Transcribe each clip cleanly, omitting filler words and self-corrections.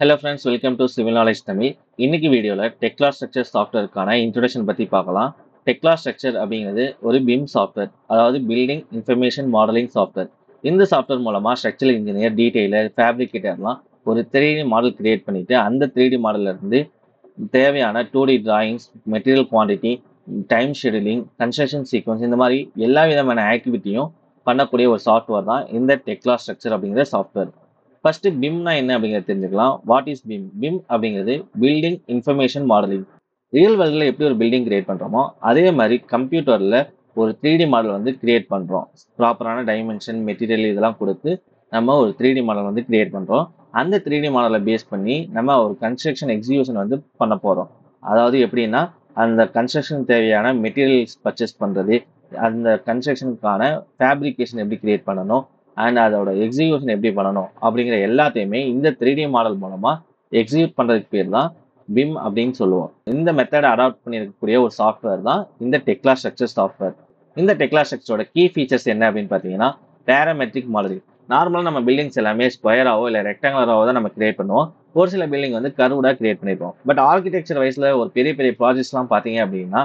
Hello friends, welcome to Civil Knowledge Tamil. இன்னைக்கு வீடியோல டெக்லா structure சாஃப்ட்வேருக்கான introduction பத்தி பார்க்கலாம். டெக்லா ஸ்ட்ரக்சர் அப்படிங்கிறது ஒரு பிம் சாஃப்ட்வேர், அதாவது பில்டிங் இன்ஃபர்மேஷன் மாடலிங் சாஃப்ட்வேர். இந்த சாஃப்ட்வேர் மூலமா ஸ்ட்ரக்சரல் இன்ஜினியர், டீடைலர், ஃபேப்ரிகேட்டர்லாம் ஒரு 3D மாடல் கிரியேட் பண்ணிட்டு அந்த 3D மாடல்ல இருந்து தேவையான 2D drawings, material quantity, time scheduling, construction sequence இந்த மாதிரி எல்லா விதமான ஆக்டிவிட்டியும் பண்ணக்கூடிய ஒரு சாஃப்ட்வேர் தான் இந்த டெக்லா ஸ்ட்ரக்சர் அப்படிங்கிற சாஃப்ட்வேர். ஃபர்ஸ்ட் பிம்னா என்ன அப்படிங்கிறத தெரிஞ்சுக்கலாம். What is Pym? பிம் அப்படிங்கிறது பில்டிங் இன்ஃபர்மேஷன் மாடலிங். ரியல் வேர்ல்டில் எப்படி ஒரு பில்டிங் கிரியேட் பண்ணுறோமோ அதே மாதிரி கம்ப்யூட்டரில் ஒரு 3D மாடல் வந்து கிரியேட் பண்ணுறோம். ப்ராப்பரான டைமென்ஷன், மெட்டீரியல் இதெல்லாம் கொடுத்து நம்ம ஒரு 3D மாடல் வந்து கிரியேட் பண்ணுறோம். அந்த 3D மாடலை பேஸ் பண்ணி நம்ம ஒரு கன்ஸ்ட்ரக்ஷன் எக்ஸிக்யூஷன் வந்து பண்ண போகிறோம். அதாவது எப்படின்னா, அந்த கன்ஸ்ட்ரக்ஷன் தேவையான மெட்டீரியல்ஸ் பர்ச்சேஸ் பண்ணுறது, அந்த கன்ஸ்ட்ரக்ஷனுக்கான ஃபேப்ரிகேஷன் எப்படி கிரியேட் பண்ணணும், அண்ட் அதோட எக்ஸிக்யூஷன் எப்படி பண்ணணும் அப்படிங்கிற எல்லாத்தையுமே இந்த 3D மாடல் மூலமா எக்ஸிக்யூட் பண்றதுக்கு பேர் தான் பிம் அப்படின்னு சொல்லுவோம். இந்த மெத்தடை அடாப்ட் பண்ணியிருக்கக்கூடிய ஒரு சாஃப்ட்வேர் தான் இந்த டெக்லா ஸ்ட்ரக்சர் சாஃப்ட்வேர். இந்த டெக்லா ஸ்ட்ரக்சரோட கீ ஃபீச்சர்ஸ் என்ன அப்படின்னு பார்த்தீங்கன்னா, பேராமெட்ரிக் மாடலிங். நார்மலாக நம்ம பில்டிங்ஸ் எல்லாமே ஸ்கொயராவோ இல்லை ரெக்டாங்குலராவோ தான் நம்ம கிரியேட் பண்ணுவோம். ஒரு சில பில்டிங் வந்து கர்வ்டாக கிரியேட் பண்ணிருப்போம். பட் ஆர்கிடெக்சர் வைஸ்ல ஒரு பெரிய பெரிய ப்ராஜெக்ட்ஸ்லாம் பார்த்தீங்க அப்படின்னா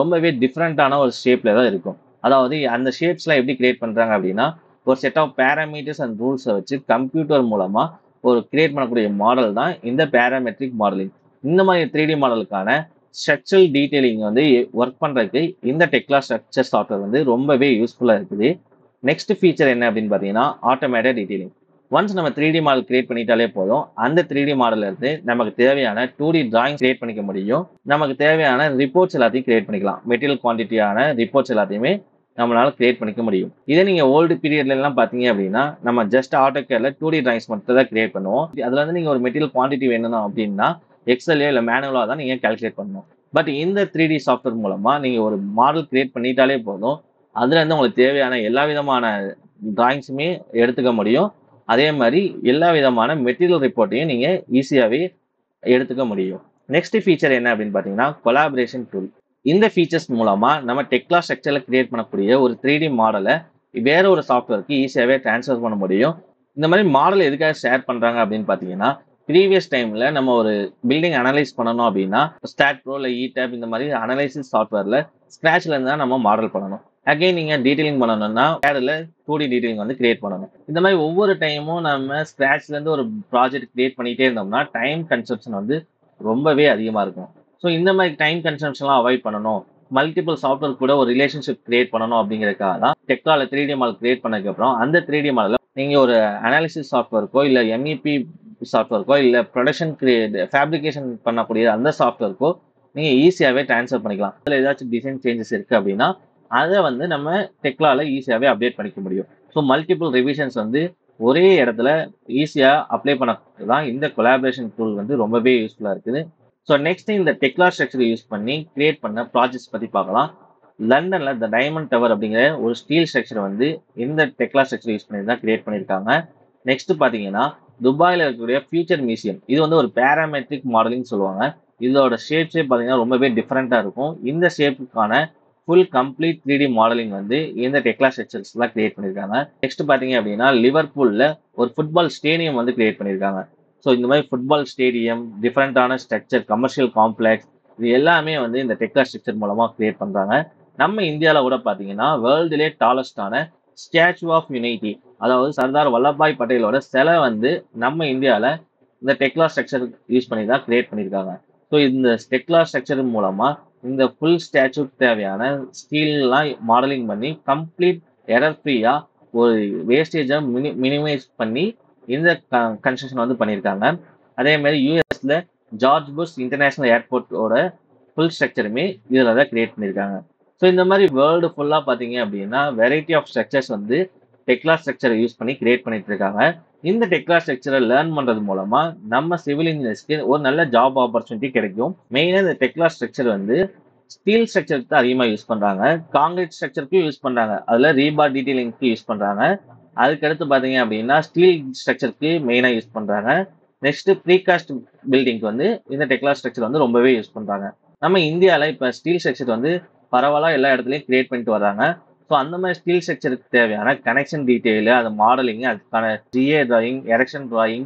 ரொம்பவே டிஃப்ரெண்டான ஒரு ஷேப்ல தான் இருக்கும். அதாவது அந்த ஷேப்ஸ்லாம் எப்படி கிரியேட் பண்றாங்க அப்படின்னா, ஒரு செட் ஆஃப் பேராமீட்டர்ஸ் அண்ட் ரூல்ஸை வச்சு கம்ப்யூட்டர் மூலமா ஒரு கிரியேட் பண்ணக்கூடிய மாடல் தான் இந்த பேராமெட்ரிக் மாடலிங். இந்த மாதிரி 3D மாடலுக்கான ஸ்ட்ரக்சரல் டீடைலிங் வந்து ஒர்க் பண்றதுக்கு இந்த டெக்லா ஸ்ட்ரக்சர் சாஃப்ட்வேர் வந்து ரொம்பவே யூஸ்ஃபுல்லா இருக்குது. நெக்ஸ்ட் ஃபீச்சர் என்ன அப்படின்னு பார்த்தீங்கன்னா, ஆட்டோமேட்டட் டீடைலிங். ஒன்ஸ் நம்ம 3D மாடல் கிரியேட் பண்ணிட்டாலே போதும், அந்த 3D மாடல்ல இருந்து நமக்கு தேவையான 2D டிராயிங் கிரியேட் பண்ணிக்க முடியும். நமக்கு தேவையான ரிப்போர்ட்ஸ் எல்லாத்தையும் கிரியேட் பண்ணிக்கலாம். மெட்டீரியல் குவான்டிட்டியான ரிப்போர்ட்ஸ் எல்லாத்தையுமே நம்மளால கிரியேட் பண்ணிக்க முடியும். இதே நீங்க ஓல்டு பீரியட்ல எல்லாம் பாத்தீங்க அப்படின்னா, நம்ம ஜஸ்ட் ஆட்டோகேட்ல 2D டிராயிங்ஸ் மட்டும் தான் கிரியேட் பண்ணுவோம். அதுல வந்து நீங்க ஒரு மெட்டீரியல் குவான்டிட்டி வேணும் அப்படின்னா எக்ஸல்லையோ இல்ல மேனுவலா தான் நீங்க கால்குலேட் பண்ணணும். பட் இந்த 3D சாஃப்ட்வேர் மூலமா நீங்க ஒரு மாடல் கிரியேட் பண்ணிட்டாலே போதும், அதுல இருந்து உங்களுக்கு தேவையான எல்லா விதமான டிராயிங்ஸுமே எடுத்துக்க முடியும். அதே மாதிரி எல்லா விதமான மெட்டீரியல் ரிப்போர்ட்டையும் நீங்க ஈஸியாவே எடுத்துக்க முடியும். நெக்ஸ்ட் ஃபீச்சர் என்ன அப்படின்னு பார்த்தீங்கன்னா, கொலாபரேஷன் டூல். இந்த ஃபீச்சர்ஸ் மூலமா நம்ம டெக்லா ஸ்ட்ரக்சர்ல கிரியேட் பண்ணக்கூடிய ஒரு 3D மாடலை வேற ஒரு சாஃப்ட்வேருக்கு ஈஸியாகவே ட்ரான்ஸ்ஃபர் பண்ண முடியும். இந்த மாதிரி மாடல் எதுக்காக ஷேர் பண்றாங்க அப்படின்னு பார்த்தீங்கன்னா, ப்ரீவியஸ் டைம்ல நம்ம ஒரு பில்டிங் அனலைஸ் பண்ணணும் அப்படின்னா ஸ்டாட் ப்ரோ இல்லை இடேப் இந்த மாதிரி அனலைசிஸ் சாஃப்ட்வேர்ல ஸ்கிராச்ல இருந்து தான் நம்ம மாடல் பண்ணணும். அகைன் நீங்க டீடைலிங் பண்ணணும்னா பேடில் 2D டீடைலிங் வந்து கிரியேட் பண்ணணும். இந்த மாதிரி ஒவ்வொரு டைமும் நம்ம ஸ்கிராச்ல இருந்து ஒரு ப்ராஜெக்ட் கிரியேட் பண்ணிட்டே இருந்தோம்னா டைம் கன்சப்ஷன் வந்து ரொம்பவே அதிகமா இருக்கும். ஸோ இந்த மாதிரி டைம் கன்சம்ஷன்லாம் அவாய்ட் பண்ணணும், மல்டிபிள் சாஃப்ட்வேர் கூட ஒரு ரிலேஷன்ஷிப் கிரியேட் பண்ணணும் அப்படிங்கிறதுக்காக தான் டெக்லால 3D மாடல் கிரியேட் பண்ணதுக்கப்புறம் அந்த 3D மாடலை நீங்கள் ஒரு அனாலிசிஸ் சாஃப்ட்வேருக்கோ இல்லை MEP சாஃப்ட்வேருக்கோ இல்லை ப்ரொடக்ஷன் ஃபேப்ரிகேஷன் பண்ணக்கூடிய அந்த சாஃப்ட்வேருக்கோ நீங்கள் ஈஸியாகவே ட்ரான்ஸ்ஃபர் பண்ணிக்கலாம். அதில் ஏதாச்சும் டிசைன் சேஞ்சஸ் இருக்குது அப்படின்னா அதை வந்து நம்ம டெக்லால ஈஸியாகவே அப்டேட் பண்ணிக்க முடியும். ஸோ மல்டிபிள் ரிவிஷன்ஸ் வந்து ஒரே இடத்துல ஈஸியாக அப்ளை பண்ண தான் இந்த கொலாபரேஷன் டூல் வந்து ரொம்பவே யூஸ்ஃபுல்லாக இருக்குது. ஸோ நெக்ஸ்ட் இந்த டெக்லா ஸ்ட்ரக்சர் யூஸ் பண்ணி கிரியேட் பண்ண ப்ராஜெக்ட்ஸ் பற்றி பார்க்கலாம். லண்டன்ல இந்த டைமண்ட் டவர் அப்படிங்கிற ஒரு ஸ்டீல் ஸ்ட்ரக்சர் வந்து இந்த டெக்லா ஸ்ட்ரக்சர் யூஸ் பண்ணி தான் கிரியேட் பண்ணியிருக்காங்க. நெக்ஸ்ட் பார்த்தீங்கன்னா, துபாயில் இருக்கக்கூடிய ஃபியூச்சர் மியூசியம். இது வந்து ஒரு பேராமெட்ரிக் மாடலிங் சொல்லுவாங்க. இதோட ஷேப்ஸே பார்த்தீங்கன்னா ரொம்பவே டிஃப்ரெண்ட்டாக இருக்கும். இந்த ஷேப்புக்கான ஃபுல் கம்ப்ளீட் 3D மாடலிங் வந்து இந்த டெக்லா ஸ்ட்ரக்சர்ஸ்லாம் கிரியேட் பண்ணியிருக்காங்க. நெக்ஸ்ட் பார்த்தீங்க அப்படின்னா, லிவர்பூல்ல ஒரு ஃபுட்பால் ஸ்டேடியம் வந்து கிரியேட் பண்ணியிருக்காங்க. ஸோ இந்த மாதிரி ஃபுட்பால் ஸ்டேடியம், டிஃப்ரெண்டான ஸ்ட்ரக்சர், கமர்ஷியல் காம்ப்ளெக்ஸ் இது எல்லாமே வந்து இந்த டெக்லா ஸ்ட்ரக்சர் மூலமாக கிரியேட் பண்ணுறாங்க. நம்ம இந்தியாவில் கூட பார்த்தீங்கன்னா வேர்ல்டுலே டாலஸ்டான ஸ்டாச்சு ஆஃப் யூனிட்டி, அதாவது சர்தார் வல்லபாய் பட்டேலோட சிலை வந்து நம்ம இந்தியாவில் இந்த டெக்லா ஸ்ட்ரக்சர் யூஸ் பண்ணி தான் கிரியேட் பண்ணியிருக்காங்க. ஸோ இந்த டெக்லா ஸ்ட்ரக்சர் மூலமாக இந்த ஃபுல் ஸ்டாச்சுக்கு தேவையான ஸ்டீல்லாம் மாடலிங் பண்ணி கம்ப்ளீட் எரர் ஃப்ரீயாக ஒரு வேஸ்டேஜை மினிமைஸ் பண்ணி இந்த கன்ஸ்ட்ரக்ஷன் வந்து பண்ணியிருக்காங்க. அதே மாதிரி யூஎஸ்ல ஜார்ஜ் புஷ் இன்டர்நேஷனல் ஏர்போர்ட்டோட ஃபுல் ஸ்ட்ரக்சருமே இதில் தான் கிரியேட் பண்ணியிருக்காங்க. ஸோ இந்த மாதிரி வேர்ல்டு ஃபுல்லாக பார்த்தீங்க அப்படின்னா வெரைட்டி ஆஃப் ஸ்ட்ரக்சர்ஸ் வந்து டெக்லா ஸ்ட்ரக்சரை யூஸ் பண்ணி கிரியேட் பண்ணிட்டு இருக்காங்க. இந்த டெக்லா ஸ்ட்ரக்சரை லேர்ன் பண்ணுறது மூலமா நம்ம சிவில் இன்ஜினியர்ஸ்க்கு ஒரு நல்ல ஜாப் ஆப்பர்ச்சுனிட்டி கிடைக்கும். மெயினாக இந்த டெக்லா ஸ்ட்ரக்சர் வந்து ஸ்டீல் ஸ்ட்ரக்சருக்கு தான் அதிகமாக யூஸ் பண்ணுறாங்க, காங்கிரீட் ஸ்ட்ரக்சருக்கும் யூஸ் பண்ணுறாங்க, அதில் ரீபார் டீடைலிங்க்கு யூஸ் பண்ணுறாங்க. அதுக்கடுத்து பார்த்தீங்க அப்படின்னா ஸ்டீல் ஸ்ட்ரக்சருக்கு மெயினாக யூஸ் பண்ணுறாங்க. நெக்ஸ்ட் ப்ரீகாஸ்ட் பில்டிங்க்கு வந்து இந்த டெக்லா ஸ்ட்ரக்சர் வந்து ரொம்பவே யூஸ் பண்ணுறாங்க. நம்ம இந்தியாவில் இப்போ ஸ்டீல் ஸ்ட்ரக்சர் வந்து பரவலாக எல்லா இடத்துலையும் கிரியேட் பண்ணிட்டு வர்றாங்க. ஸோ அந்த மாதிரி ஸ்டீல் ஸ்ட்ரக்சருக்கு தேவையான கனெக்ஷன் டீட்டெயிலு, அது மாடலிங், அதுக்கான GA drawing, erection drawing,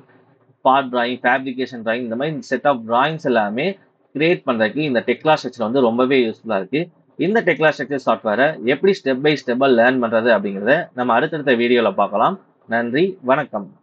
part drawing, fabrication drawing இந்த மாதிரி செட் ஆஃப் டிராயிங்ஸ் எல்லாமே கிரியேட் பண்ணுறதுக்கு இந்த டெக்லா ஸ்ட்ரக்சர் வந்து ரொம்பவே யூஸ்ஃபுல்லாக இருக்குது. இந்த டெக்லா ஸ்ட்ரக்சர் சாஃப்ட்வேரை எப்படி ஸ்டெப் பை ஸ்டெப்பாக லேர்ன் பண்ணுறது அப்படிங்கிறத நம்ம அடுத்தடுத்த வீடியோவில் பார்க்கலாம். நன்றி, வணக்கம்.